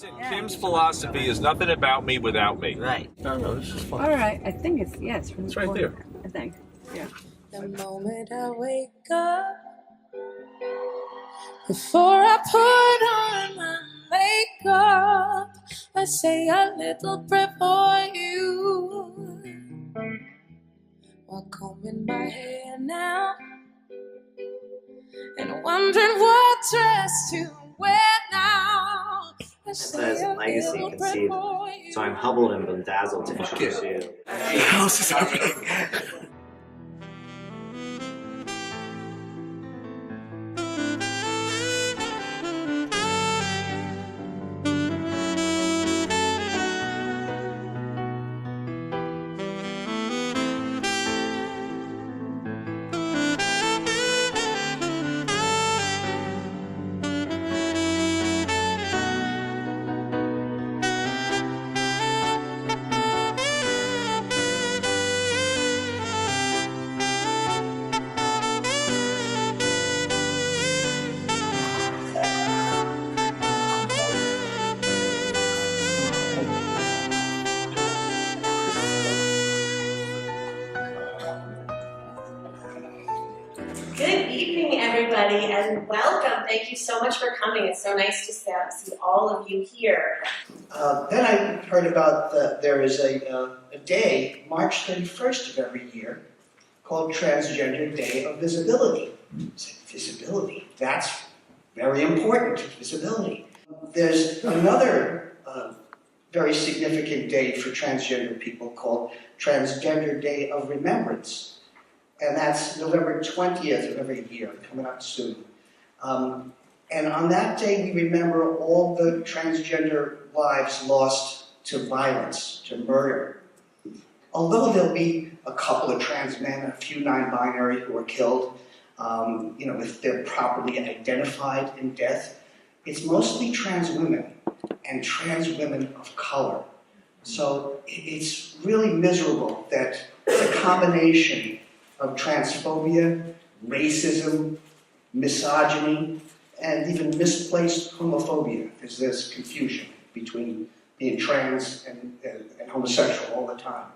Listen, Kim's philosophy is nothing about me without me. Right. No, this is fun. All right, I think it's from It's the right corner, there. I think. Yeah. The moment I wake up, before I put on my makeup, I say a little prayer for you. While combing my hair now, and wondering what dress to wear now. I say Says a legacy little prayer conceived. for you. So I'm humbled and bedazzled to introduce you. What else is happening? Good evening, everybody, and welcome. Thank you so much for coming. It's so nice to see all of you here. Then I heard about there is a day, March 31st of every year, called Transgender Day of Visibility. I said, visibility? That's very important, visibility. There's another very significant day for transgender people called Transgender Day of Remembrance. And that's November 20th of every year, coming up soon. And on that day, we remember all the transgender lives lost to violence, to murder. Although there'll be a couple of trans men, a few non-binary who are killed, if they're properly identified in death, it's mostly trans women and trans women of color. So it's really miserable that the combination of transphobia, racism, misogyny, and even misplaced homophobia. There's this confusion between being trans and homosexual all the time.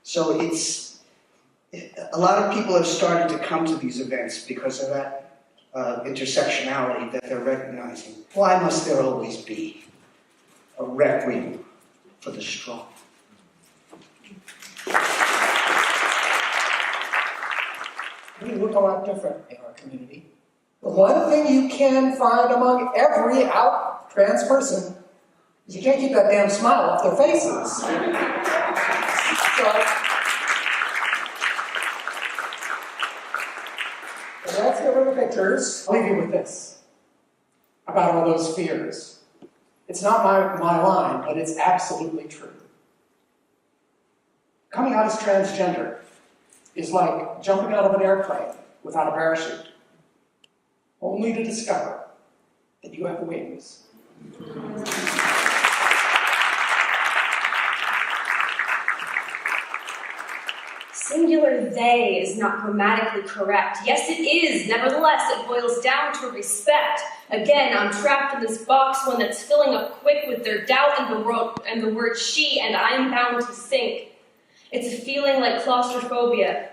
So a lot of people have started to come to these events because of that intersectionality that they're recognizing. Why must there always be a requiem for the strong? We look a lot different in our community. The one thing you can find among every out trans person is you can't keep that damn smile off their faces. So let's get rid of the pictures. I'll leave you with this about all those fears. It's not my line, but it's absolutely true. Coming out as transgender is like jumping out of an airplane without a parachute, only to discover that you have wings. Singular they is not grammatically correct. Yes, it is. Nevertheless, it boils down to respect. Again, I'm trapped in this box, one that's filling up quick with their doubt and the word she, and I'm bound to sink. It's a feeling like claustrophobia,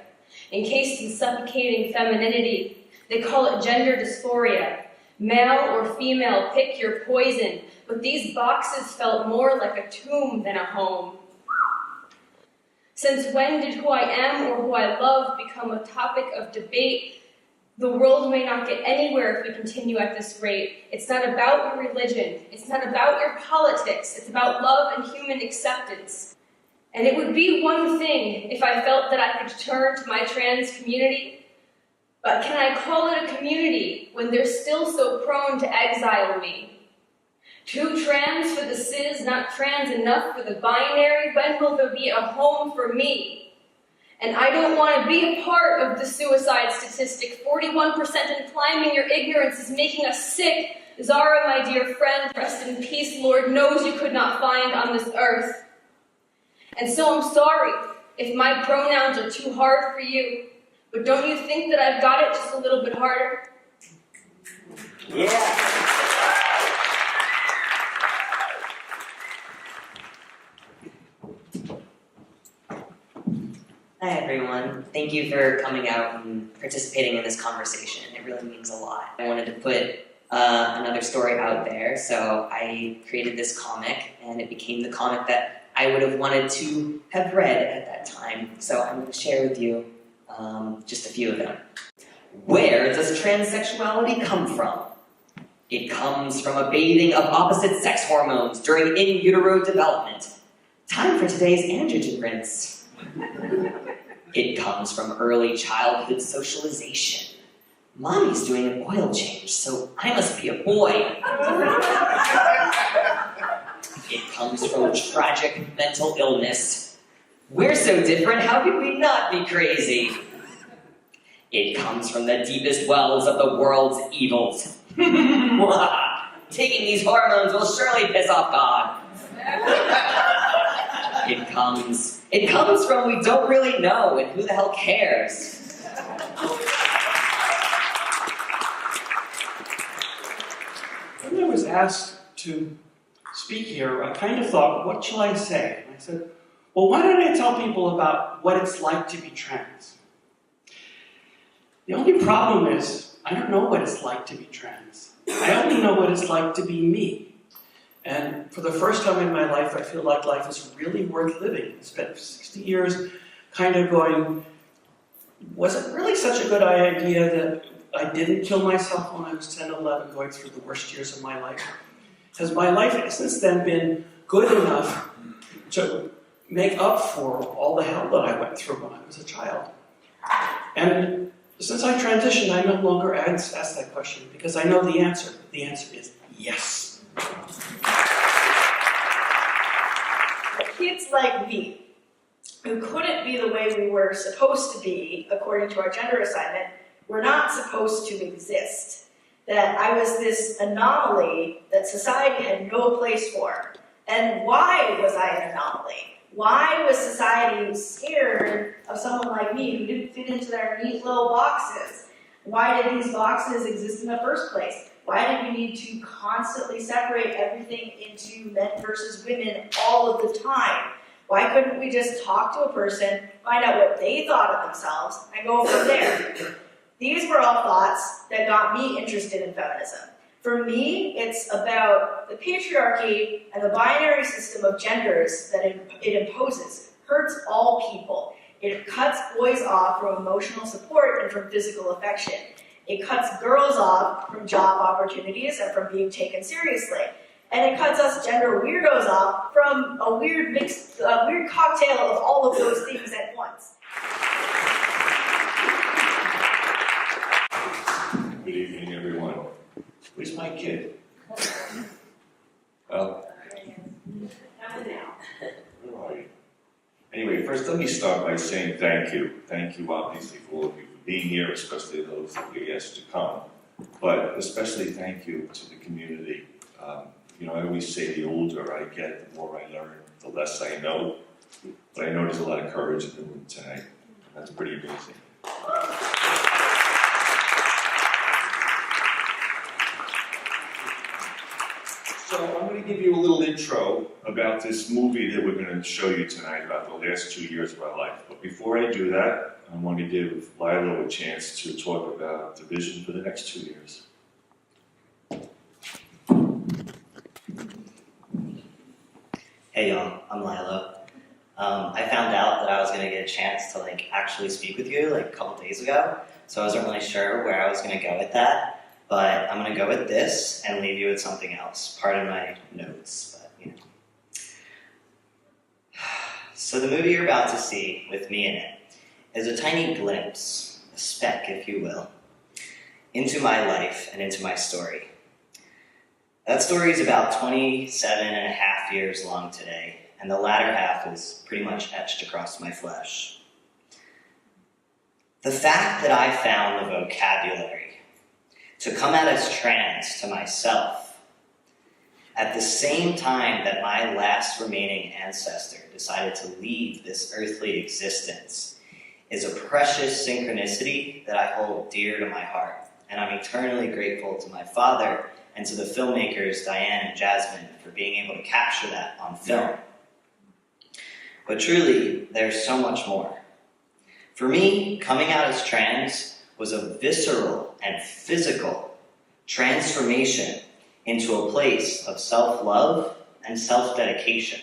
encased in suffocating femininity. They call it gender dysphoria. Male or female, pick your poison. But these boxes felt more like a tomb than a home. Since when did who I am or who I love become a topic of debate? The world may not get anywhere if we continue at this rate. It's not about your religion. It's not about your politics. It's about love and human acceptance. And it would be one thing if I felt that I could turn to my trans community, but can I call it a community when they're still so prone to exile me? Too trans for the cis, not trans enough for the binary, when will there be a home for me? And I don't want to be a part of the suicide statistic. 41% and climbing. Your ignorance is making us sick. Zara, my dear friend, rest in peace, Lord knows you could not find on this earth. And so I'm sorry if my pronouns are too hard for you, but don't you think that I've got it just a little bit harder? Yeah. Hi everyone. Thank you for coming out and participating in this conversation. It really means a lot. I wanted to put another story out there, so I created this comic, and it became the comic that I would have wanted to have read at that time. So I'm going to share with you just a few of them. Where does transsexuality come from? It comes from a bathing of opposite sex hormones during in utero development. Time for today's androgen rinse. It comes from early childhood socialization. Mommy's doing an oil change, so I must be a boy. It comes from tragic mental illness. We're so different, how could we not be crazy? It comes from the deepest wells of the world's evils. Taking these hormones will surely piss off God. It comes from we don't really know, and who the hell cares? When I was asked to speak here, I kind of thought, what shall I say? And I said, well, why don't I tell people about what it's like to be trans? The only problem is, I don't know what it's like to be trans. I only know what it's like to be me. And for the first time in my life, I feel like life is really worth living. I spent 60 years kind of going, was it really such a good idea that I didn't kill myself when I was 10, 11, going through the worst years of my life? Has my life since then been good enough to make up for all the hell that I went through when I was a child? And since I transitioned, I no longer ask that question because I know the answer. The answer is yes. Kids like me, who couldn't be the way we were supposed to be according to our gender assignment, were not supposed to exist. That I was this anomaly that society had no place for. And why was I an anomaly? Why was society scared of someone like me who didn't fit into their neat little boxes? Why did these boxes exist in the first place? Why did we need to constantly separate everything into men versus women all of the time? Why couldn't we just talk to a person, find out what they thought of themselves, and go from there? These were all thoughts that got me interested in feminism. For me, it's about the patriarchy and the binary system of genders that it imposes hurts all people. It cuts boys off from emotional support and from physical affection. It cuts girls off from job opportunities and from being taken seriously. And it cuts us gender weirdos off from a weird cocktail of all of those things at once. Good evening, everyone. Where's my kid? Well, where are you? Anyway, first let me start by saying thank you. Thank you, obviously, for all of you for being here, especially those that we asked to come. But especially thank you to the community. I always say the older I get, the more I learn, the less I know. But I know there's a lot of courage in the room tonight. That's pretty amazing. So I'm going to give you a little intro about this movie that we're going to show you tonight about the last 2 years of our life. But before I do that, I want to give Lilo a chance to talk about the vision for the next 2 years. Hey y'all, I'm Lilo. I found out that I was going to get a chance to actually speak with you a couple days ago, so I wasn't really sure where I was going to go with that, but I'm going to go with this and leave you with something else. Pardon my notes, but So the movie you're about to see, with me in it, is a tiny glimpse, a speck if you will, into my life and into my story. That story is about 27 and a half years long today, and the latter half is pretty much etched across my flesh. The fact that I found the vocabulary to come out as trans to myself at the same time that my last remaining ancestor decided to leave this earthly existence is a precious synchronicity that I hold dear to my heart, and I'm eternally grateful to my father and to the filmmakers Diane and Jasmine for being able to capture that on film. But truly, there's so much more. For me, coming out as trans was a visceral and physical transformation into a place of self-love and self-dedication.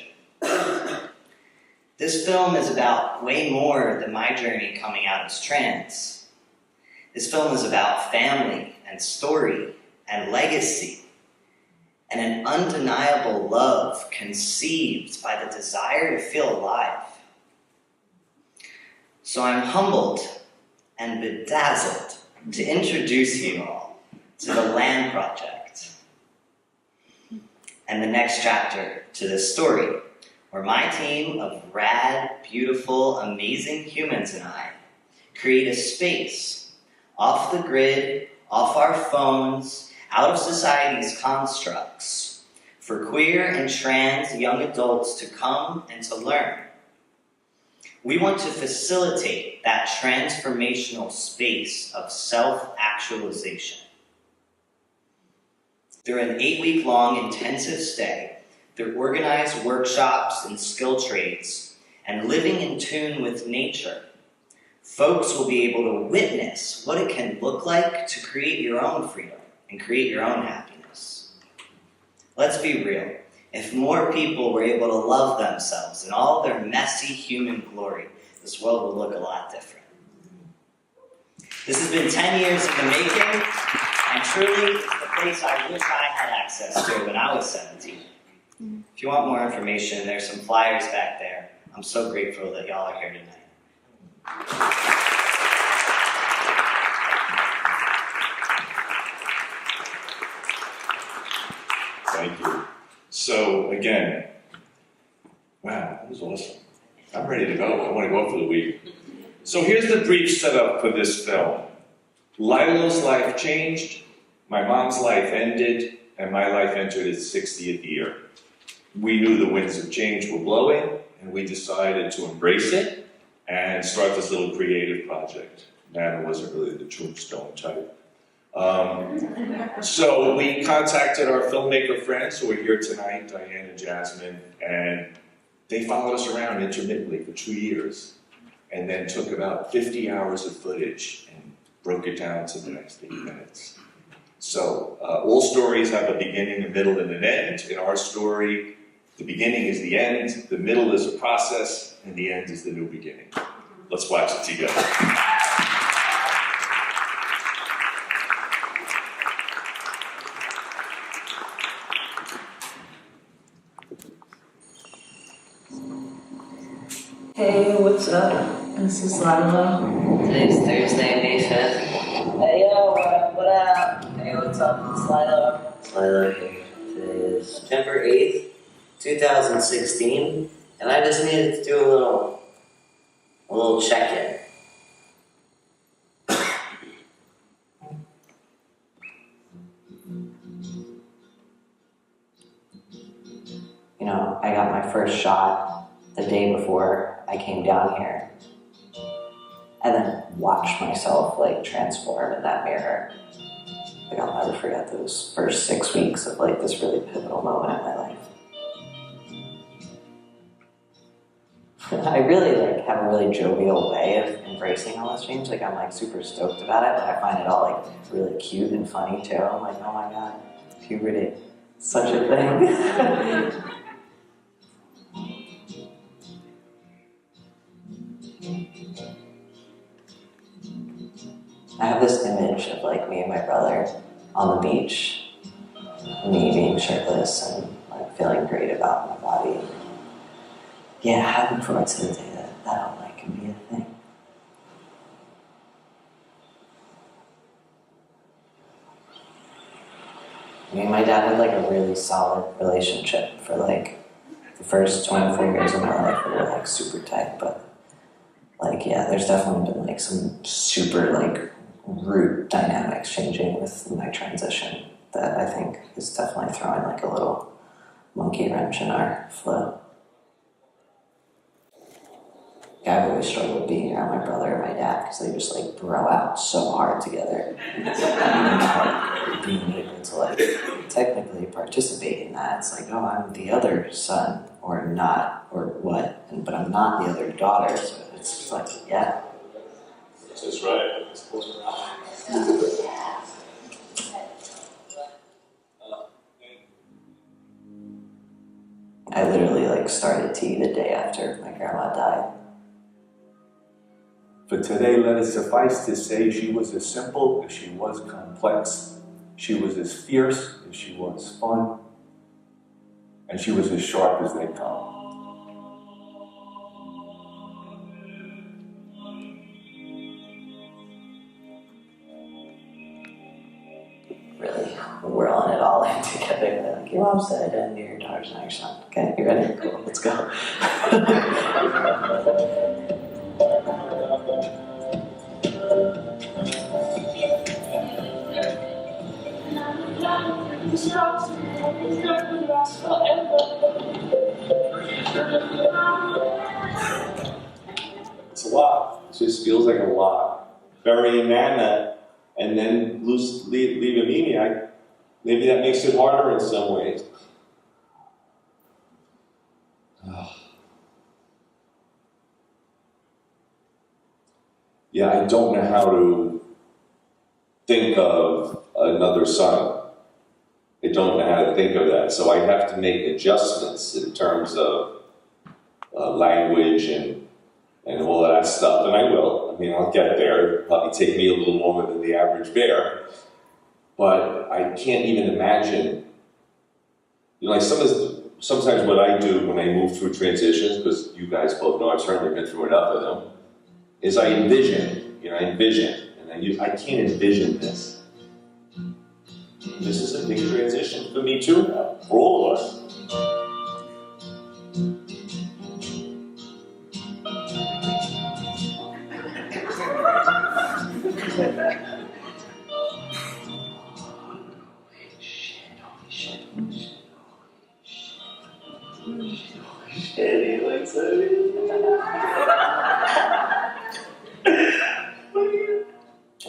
This film is about way more than my journey coming out as trans. This film is about family and story and legacy and an undeniable love conceived by the desire to feel alive. So I'm humbled and bedazzled to introduce you all to the Lianne Project and the next chapter to this story, where my team of rad, beautiful, amazing humans and I create a space off the grid, off our phones, out of society's constructs, for queer and trans young adults to come and to learn. We want to facilitate that transformational space of self-actualization. Through an 8-week-long intensive stay, through organized workshops and skill trades, and living in tune with nature, folks will be able to witness what it can look like to create your own freedom and create your own happiness. Let's be real. If more people were able to love themselves in all their messy human glory, this world would look a lot different. This has been 10 years in the making, and truly, it's the place I wish I had access to when I was 17. If you want more information, there's some flyers back there. I'm so grateful that y'all are here tonight. Thank you. So again, wow, that was awesome. I'm ready to go. I want to go for the week. So here's the brief setup for this film. Lilo's life changed, my mom's life ended, and my life entered its 60th year. We knew the winds of change were blowing, and we decided to embrace it and start this little creative project. Nana wasn't really the tombstone type. So we contacted our filmmaker friends who are here tonight, Diane and Jasmine, and they followed us around intermittently for 2 years, and then took about 50 hours of footage and broke it down to the next 8 minutes. So all stories have a beginning, a middle, and an end. In our story, the beginning is the end, the middle is a process, and the end is the new beginning. Let's watch it together. Hey, what's up? This is Lila. Today's Thursday, May 5th. Hey, yo, what up? Hey, what's up? It's Lila. It's Lila here. Today is September 8th, 2016, and I just needed to do a little check-in. You know, I got my first shot the day before I came down here, and then watched myself like transform in that mirror. Like, I'll never forget those first 6 weeks of like this really pivotal moment in my life. I really like have a really jovial way of embracing all this change. Like, I'm like super stoked about it, but I find it all like really cute and funny too. I'm like, oh my god, puberty, such a thing. I have this image of like me and my brother on the beach, me being shirtless and like feeling great about my body. Yeah, looking forward to the day that all like can be a thing. Me and my dad had like a really solid relationship for like the first 24 years of my life. We were like super tight, but like, yeah, there's definitely been like some super like root dynamics changing with my transition that I think is definitely throwing like a little monkey wrench in our flow. Yeah, I've always struggled being around my brother and my dad because they just like bro out so hard together. And being able to like technically participate in that, it's like, oh, I'm the other son or not or what, but I'm not the other daughter. So it's just like, yeah, That's right. I literally started tea the day after my grandma died. For today, let it suffice to say she was as simple as she was complex. She was as fierce as she was fun. And she was as sharp as they come. Really, we're on it all in together. They're like, your mom's dead and your daughter's not your son. Okay, you ready? Cool, let's go. It's a lot. It just feels like a lot. Burying Nana and then leave Amini, maybe that makes it harder in some ways. Yeah, I don't know how to think of another son. I don't know how to think of that. So I have to make adjustments in terms of language and all of that stuff, and I will. I mean, I'll get there. It'll probably take me a little longer than the average bear, but I can't even imagine. You know, like sometimes what I do when I move through transitions, because you guys both know I've certainly been through enough of them, is I envision. You know, I envision, and I can't envision this. This is a big transition for me too now, for all of us.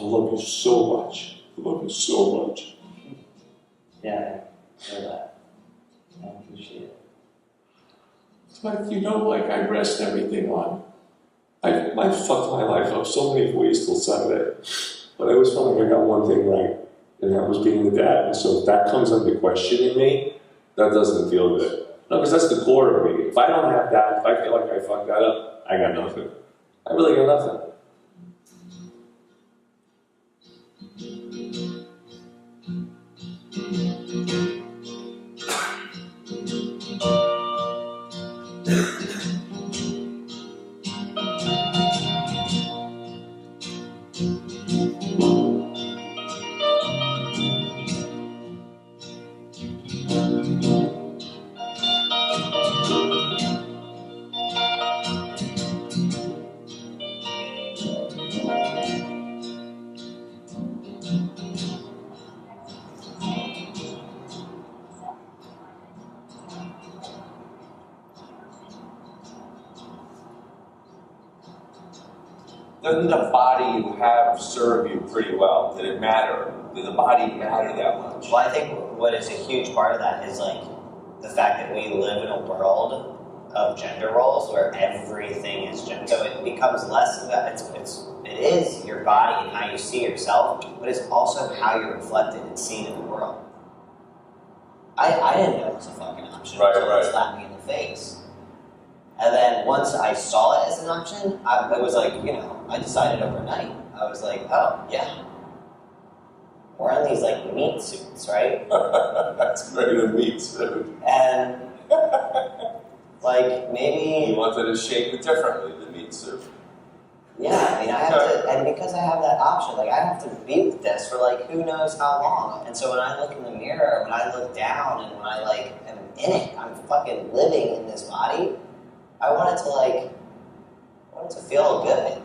I love you so much. I love you so much. Yeah, I know that. I appreciate it. It's like, you know, like I rest everything on. I fucked my life up so many ways till Sunday. But I always felt like I got one thing right, and that was being a dad. And so if that comes under question in me, that doesn't feel good. No, because that's the core of me. If I don't have that, if I feel like I fucked that up, I got nothing. I really got nothing. Doesn't the body you have serve you pretty well? Did it matter? Did the body matter that much? Well, I think what is a huge part of that is the fact that we live in a world of gender roles where everything is gender. So it becomes less of that. It is your body and how you see yourself, but it's also how you're reflected and seen in the world. I didn't know it was a fucking option until it slapped me in the face. And then once I saw it as an option, it was I decided overnight. I was like, oh, yeah. We're in these meat suits, right? That's great, a meat suit. And maybe you wanted to shape it differently, the meat suit. Yeah, I mean, I have to, and because I have that option, I have to be with this for who knows how long. And so when I look in the mirror, when I look down, and when I am in it, I'm fucking living in this body. I want it to feel good.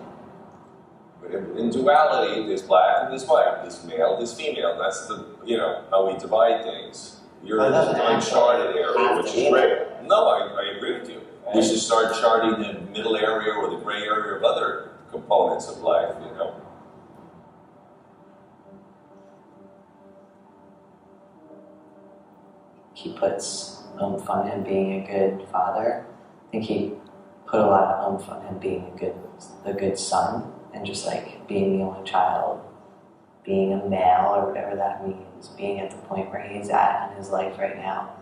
But in duality, there's black and there's white, there's male, there's female. That's how we divide things. You're in the uncharted area, which is great. No, I agree with you. We should start charting the middle area or the gray area of other components of life, He puts oomph on him being a good father. I think he put a lot of oomph on him being a good son. and just like being the only child, being a male or whatever that means, being at the point where he's at in his life right now.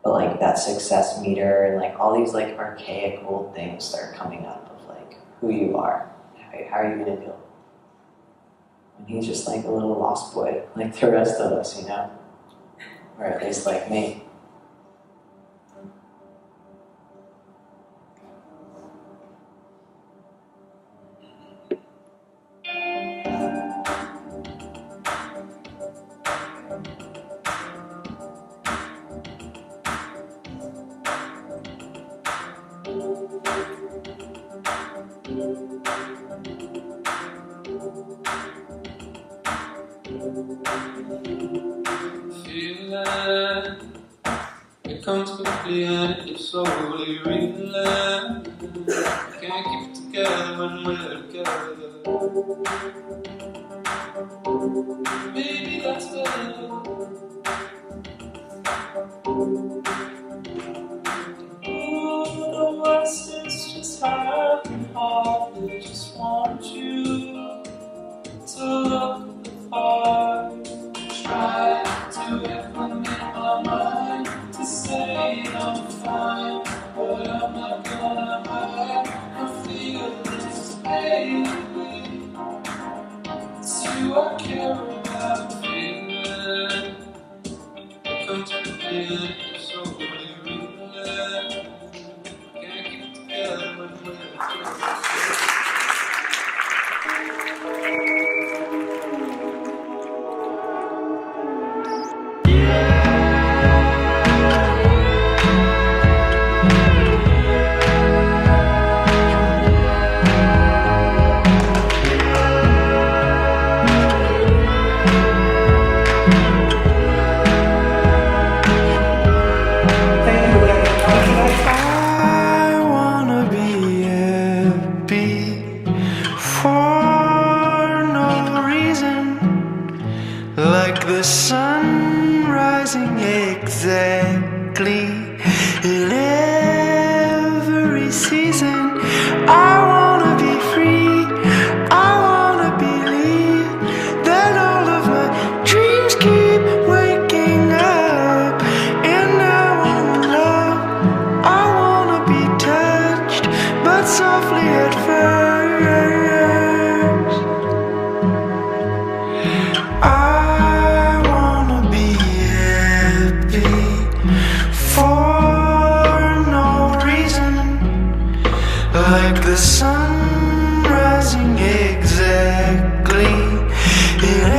But like that success meter and like all these like archaic old things that are coming up of like who you are, how are you gonna deal? And he's just like a little lost boy, like the rest of us, you know? Or at least like me. It comes quickly and you slowly realize can't keep it together when we're together. Maybe that's better. The worst is just having heart that just want you to look the part. Try to implement my mind to say I'm fine, but I'm not gonna hide my feelings, baby. It's you I care about, feeling. It comes to me, so real. Can't keep it together when we're together. Like the sun rising exactly in every season. I wanna be free, I wanna believe that all of my dreams keep waking up. And I wanna love, I wanna be touched, but softly at first. Like the sun rising exactly in